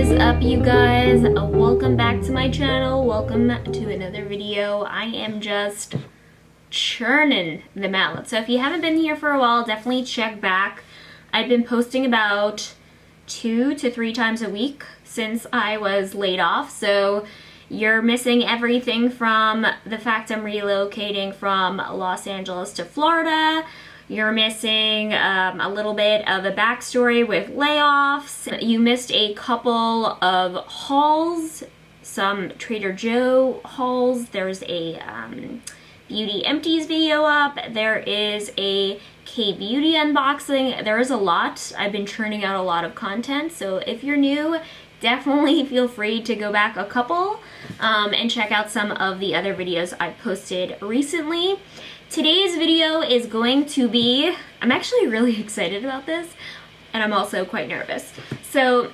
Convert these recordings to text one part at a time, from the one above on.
is up, you guys? Welcome back to my channel. Welcome to another video. I am just churning them out. So if you haven't been here for a while, definitely check back. I've been posting about 2 to 3 times a week since I was laid off. So you're missing everything from the fact I'm relocating from Los Angeles to Florida. You're missing a little bit of a backstory with layoffs. You missed a couple of hauls, some Trader Joe hauls. There's a Beauty Empties video up. There is a K-Beauty unboxing. There is a lot. I've been churning out a lot of content, so if you're new, definitely feel free to go back a couple and check out some of the other videos I posted recently. Today's video is going to be, I'm actually really excited about this, and I'm also quite nervous. So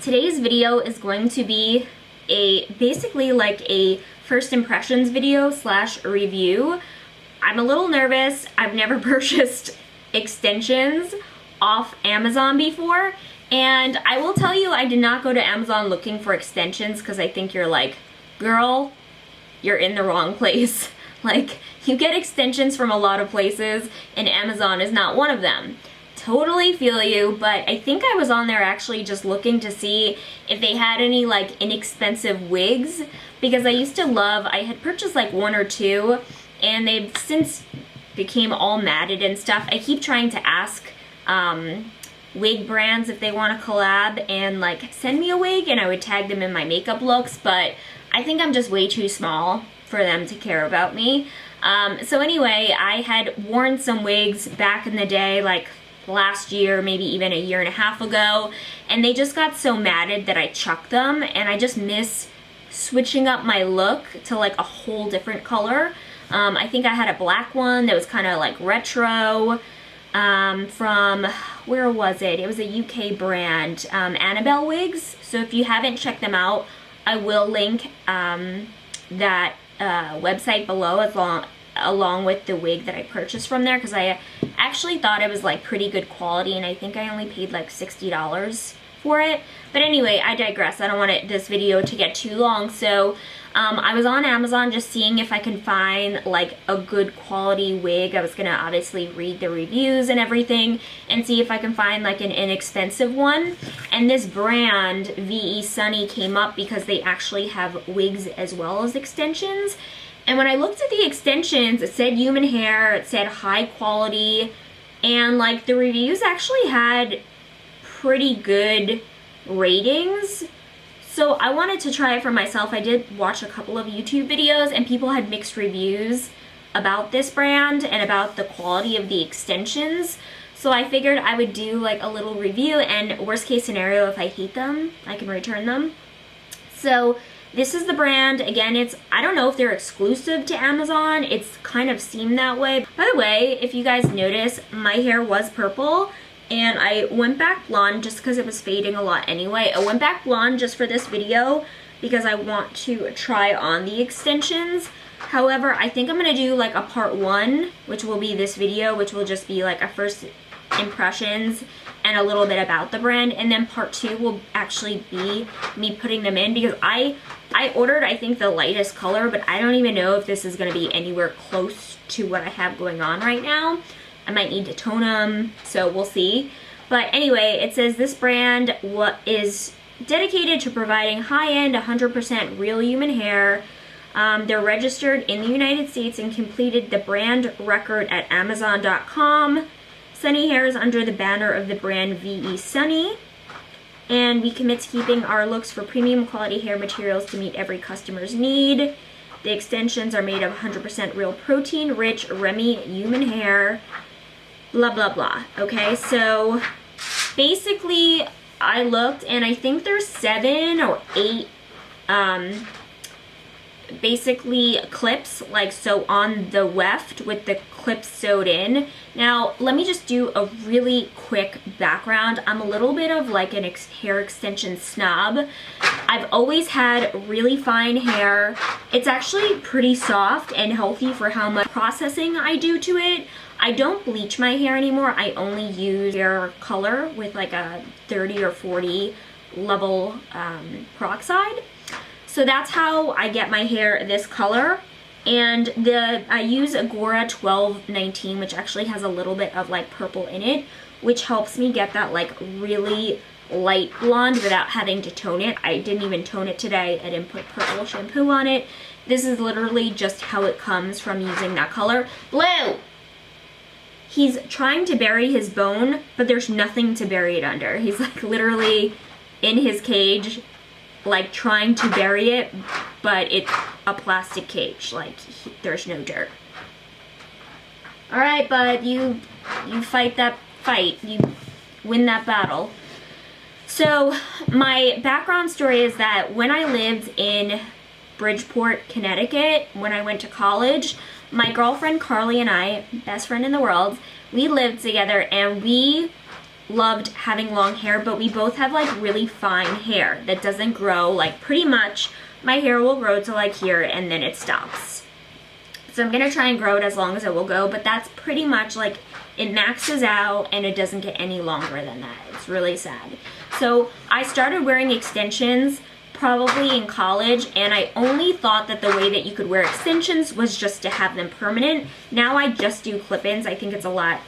today's video is going to be basically like a first impressions video slash review. I'm a little nervous. I've never purchased extensions off Amazon before, and I will tell you, I did not go to Amazon looking for extensions because I think you're like, girl, you're in the wrong place. Like, you get extensions from a lot of places, and Amazon is not one of them. Totally feel you, but I think I was on there actually just looking to see if they had any like inexpensive wigs, because I used to love, I had purchased like 1 or 2, and they've since became all matted and stuff. I keep trying to ask wig brands if they want to collab and like send me a wig, and I would tag them in my makeup looks, but I think I'm just way too small for them to care about me. So anyway, I had worn some wigs back in the day, like last year, maybe even a year and a half ago, and they just got so matted that I chucked them, and I just miss switching up my look to like a whole different color. I think I had a black one that was kind of like retro from, where was it? It was a UK brand, Annabelle Wigs. So if you haven't checked them out, I will link that website below along with the wig that I purchased from there, because I actually thought it was like pretty good quality, and I think I only paid like $60 for it. But anyway, I digress. I don't want this video to get too long. So I was on Amazon just seeing if I can find like a good quality wig. I was gonna obviously read the reviews and everything and see if I can find like an inexpensive one. And this brand, VE Sunny, came up because they actually have wigs as well as extensions. And when I looked at the extensions, it said human hair, it said high quality, and like the reviews actually had pretty good ratings. So I wanted to try it for myself. I did watch a couple of YouTube videos, and people had mixed reviews about this brand and about the quality of the extensions. So I figured I would do like a little review, and worst case scenario, if I hate them, I can return them. So this is the brand. Again, I don't know if they're exclusive to Amazon. It's kind of seemed that way. By the way, if you guys notice, my hair was purple, and I went back blonde just because it was fading a lot anyway. I went back blonde just for this video because I want to try on the extensions. However, I think I'm going to do like a part 1, which will be this video, which will just be like a first impressions and a little bit about the brand, and then part 2 will actually be me putting them in, because I ordered, I think, the lightest color, but I don't even know if this is going to be anywhere close to what I have going on right now. I might need to tone them, so we'll see. But anyway, it says this brand is dedicated to providing high-end, 100% real human hair. They're registered in the United States and completed the brand record at Amazon.com. Sunny hair is under the banner of the brand VE Sunny, and we commit to keeping our looks for premium quality hair materials to meet every customer's need. The extensions are made of 100% real protein-rich Remy human hair, blah, blah, blah. Okay, so basically I looked, and I think there's 7 or 8 basically clips, like so on the weft with the clips sewed in. Now let me just do a really quick background. I'm a little bit of like an hair extension snob. I've always had really fine hair. It's actually pretty soft and healthy for how much processing I do to it. I don't bleach my hair anymore. I only use hair color with like a 30 or 40 level peroxide. So that's how I get my hair this color. And I use Agora 1219, which actually has a little bit of like purple in it, which helps me get that like really light blonde without having to tone it. I didn't even tone it today. I didn't put purple shampoo on it. This is literally just how it comes from using that color. Blue! He's trying to bury his bone, but there's nothing to bury it under. He's like literally in his cage, like trying to bury it, but it's a plastic cage. Like there's no dirt. All right, bud, you fight that fight. You win that battle. So my background story is that when I lived in Bridgeport, Connecticut, when I went to college, my girlfriend Carly and I, best friend in the world, we lived together and we loved having long hair, but we both have like really fine hair that doesn't grow. Like pretty much my hair will grow to like here and then it stops. So I'm gonna try and grow it as long as it will go, but that's pretty much like it maxes out and it doesn't get any longer than that. It's really sad. So I started wearing extensions probably in college, and I only thought that the way that you could wear extensions was just to have them permanent. Now I just do clip-ins. I think it's a lot,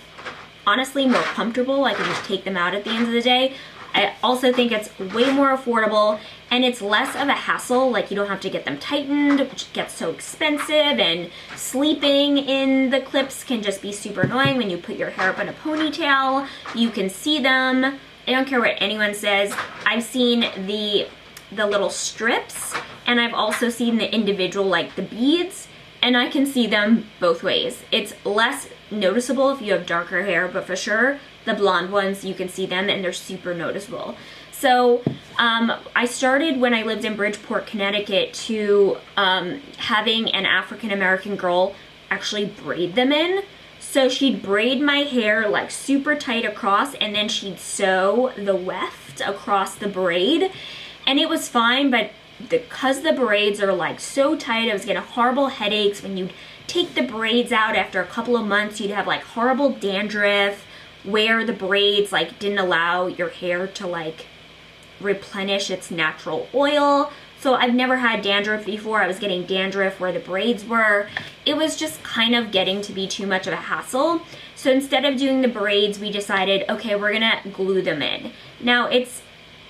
honestly, more comfortable. I can just take them out at the end of the day. I also think it's way more affordable and it's less of a hassle. Like you don't have to get them tightened, which gets so expensive, and sleeping in the clips can just be super annoying when you put your hair up in a ponytail. You can see them. I don't care what anyone says. I've seen the little strips, and I've also seen the individual, like the beads, and I can see them both ways. It's less noticeable if you have darker hair, but for sure the blonde ones, you can see them and they're super noticeable. So I started when I lived in Bridgeport, Connecticut, to having an African-American girl actually braid them in. So she'd braid my hair like super tight across, and then she'd sew the weft across the braid. And it was fine, but because the braids are like so tight, I was getting horrible headaches. When you'd take the braids out after a couple of months, you'd have like horrible dandruff where the braids like didn't allow your hair to like replenish its natural oil. So I've never had dandruff before. I was getting dandruff where the braids were. It was just kind of getting to be too much of a hassle. So instead of doing the braids, we decided, okay, we're gonna glue them in. Now it's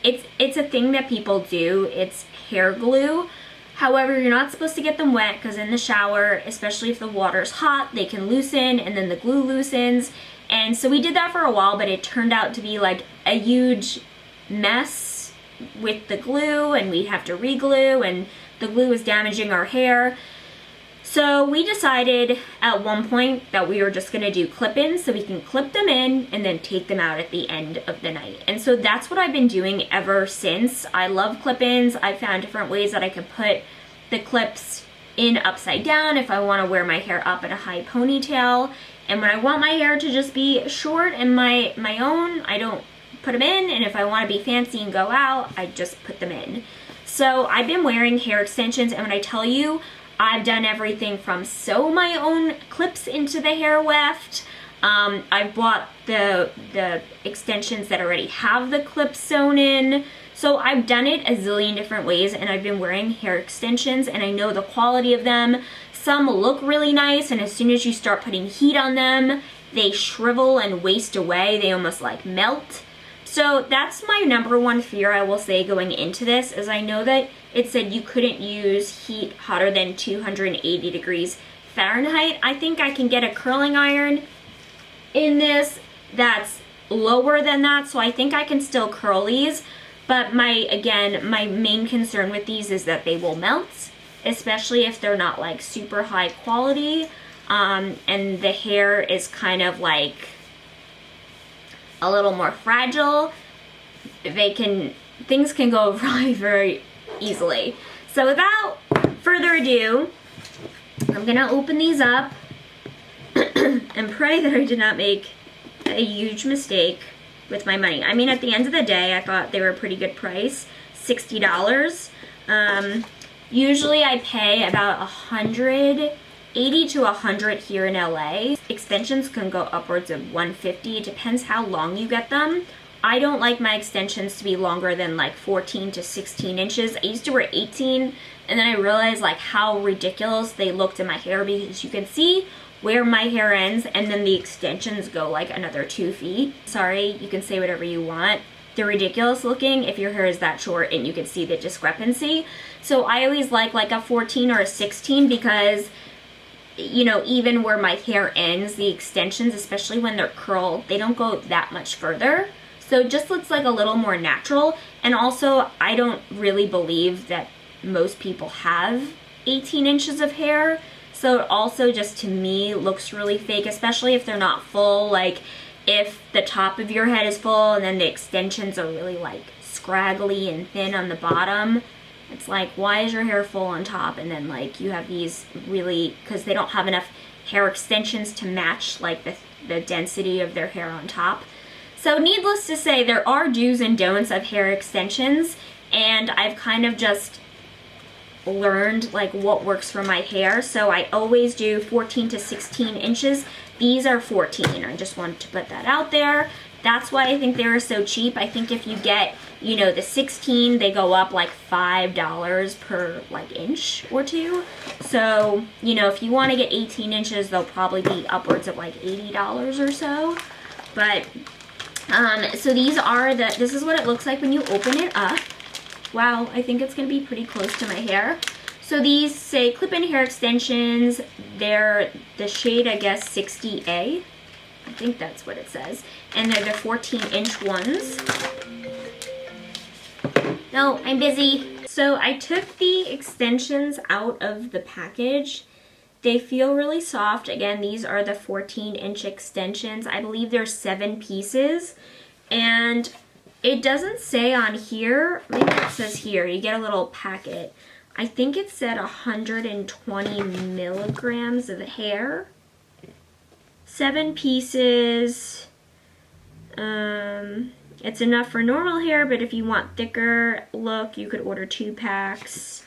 a thing that people do. It's hair glue. However, you're not supposed to get them wet because in the shower, especially if the water's hot, they can loosen and then the glue loosens. And so we did that for a while, but it turned out to be like a huge mess with the glue, and we'd have to re-glue, and the glue was damaging our hair. So we decided at one point that we were just gonna do clip-ins so we can clip them in and then take them out at the end of the night. And so that's what I've been doing ever since. I love clip-ins. I found different ways that I could put the clips in upside down if I wanna wear my hair up in a high ponytail. And when I want my hair to just be short and my own, I don't put them in. And if I wanna be fancy and go out, I just put them in. So I've been wearing hair extensions, and when I tell you, I've done everything from sew my own clips into the hair weft. I've bought the extensions that already have the clips sewn in. So I've done it a zillion different ways, and I've been wearing hair extensions, and I know the quality of them. Some look really nice, and as soon as you start putting heat on them, they shrivel and waste away. They almost like melt. So that's my number one fear, I will say, going into this, is I know that it said you couldn't use heat hotter than 280 degrees Fahrenheit. I think I can get a curling iron in this that's lower than that, so I think I can still curl these. But my main concern with these is that they will melt, especially if they're not like super high quality, and the hair is kind of like a little more fragile. Things can go very, very easily. So without further ado, I'm gonna open these up and pray that I did not make a huge mistake with my money. I mean, at the end of the day, I thought they were a pretty good price, $60. Usually I pay about $180 to $100 here in LA. Extensions can go upwards of $150. It depends how long you get them. I don't like my extensions to be longer than like 14 to 16 inches. I used to wear 18, and then I realized like how ridiculous they looked in my hair, because you can see where my hair ends and then the extensions go like another 2 feet. Sorry, you can say whatever you want. They're ridiculous looking if your hair is that short and you can see the discrepancy. So I always like a 14 or a 16, because you know, even where my hair ends, the extensions, especially when they're curled, they don't go that much further. So it just looks like a little more natural. And also, I don't really believe that most people have 18 inches of hair. So it also just, to me, looks really fake, especially if they're not full. Like, if the top of your head is full and then the extensions are really like scraggly and thin on the bottom, it's like, why is your hair full on top and then like you have these really, because they don't have enough hair extensions to match like the density of their hair on top. So needless to say, there are do's and don'ts of hair extensions, and I've kind of just learned like what works for my hair. So I always do 14 to 16 inches. These are 14. I just wanted to put that out there. That's why I think they are so cheap. I think if you get, you know, the 16, they go up like $5 per like inch or two. So, you know, if you want to get 18 inches, they'll probably be upwards of like $80 or so. But, so these are this is what it looks like when you open it up. Wow, I think it's going to be pretty close to my hair. So these say clip-in hair extensions. They're the shade, I guess, 60A. I think that's what it says. And they're the 14-inch ones. No, I'm busy. So I took the extensions out of the package. They feel really soft. Again, these are the 14-inch extensions. I believe there's 7 pieces. And it doesn't say on here, maybe it says here, you get a little packet. I think it said 120 milligrams of hair. 7 pieces. It's enough for normal hair, but if you want thicker look, you could order 2 packs.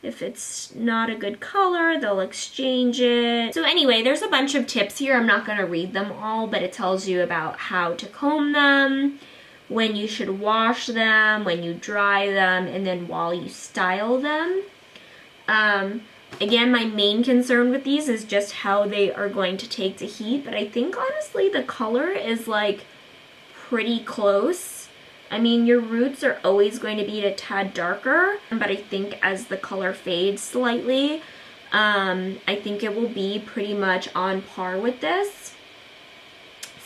If it's not a good color, they'll exchange it. So anyway, there's a bunch of tips here. I'm not going to read them all, but it tells you about how to comb them, when you should wash them, when you dry them, and then while you style them. Again, my main concern with these is just how they are going to take to heat, but I think honestly the color is like pretty close. I mean, your roots are always going to be a tad darker, but I think as the color fades slightly, I think it will be pretty much on par with this.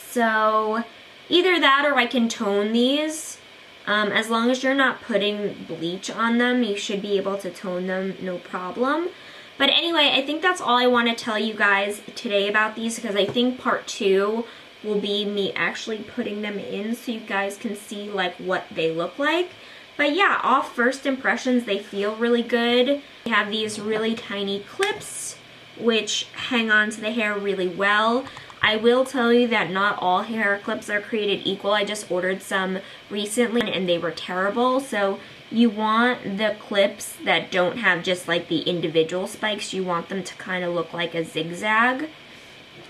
So either that, or I can tone these. As long as you're not putting bleach on them, you should be able to tone them, no problem. But anyway, I think that's all I want to tell you guys today about these, because I think part 2 will be me actually putting them in so you guys can see like what they look like. But yeah, off first impressions, they feel really good. They have these really tiny clips which hang on to the hair really well. I will tell you that not all hair clips are created equal. I just ordered some recently and they were terrible. So you want the clips that don't have just like the individual spikes. You want them to kind of look like a zigzag.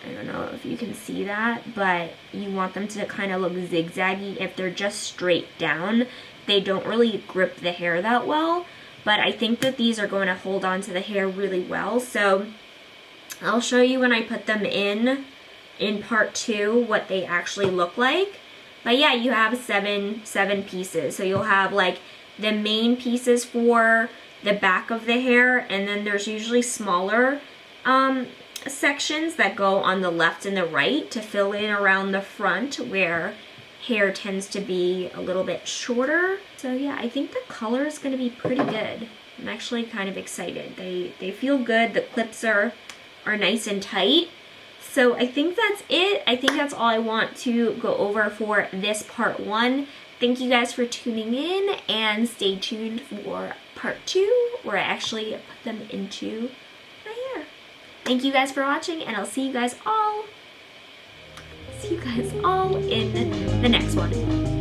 I don't know if you can see that, but you want them to kind of look zigzaggy. If they're just straight down, they don't really grip the hair that well. But I think that these are going to hold on to the hair really well. So I'll show you when I put them in part 2 what they actually look like. But yeah, you have seven pieces. So you'll have like the main pieces for the back of the hair, and then there's usually smaller sections that go on the left and the right to fill in around the front where hair tends to be a little bit shorter. So yeah, I think the color is going to be pretty good. I'm actually kind of excited. They feel good. The clips are nice and tight. So I think that's it. I think that's all I want to go over for this part 1. Thank you guys for tuning in, and stay tuned for part 2 where I actually put them into my hair. Thank you guys for watching, and I'll see you guys all in the next one.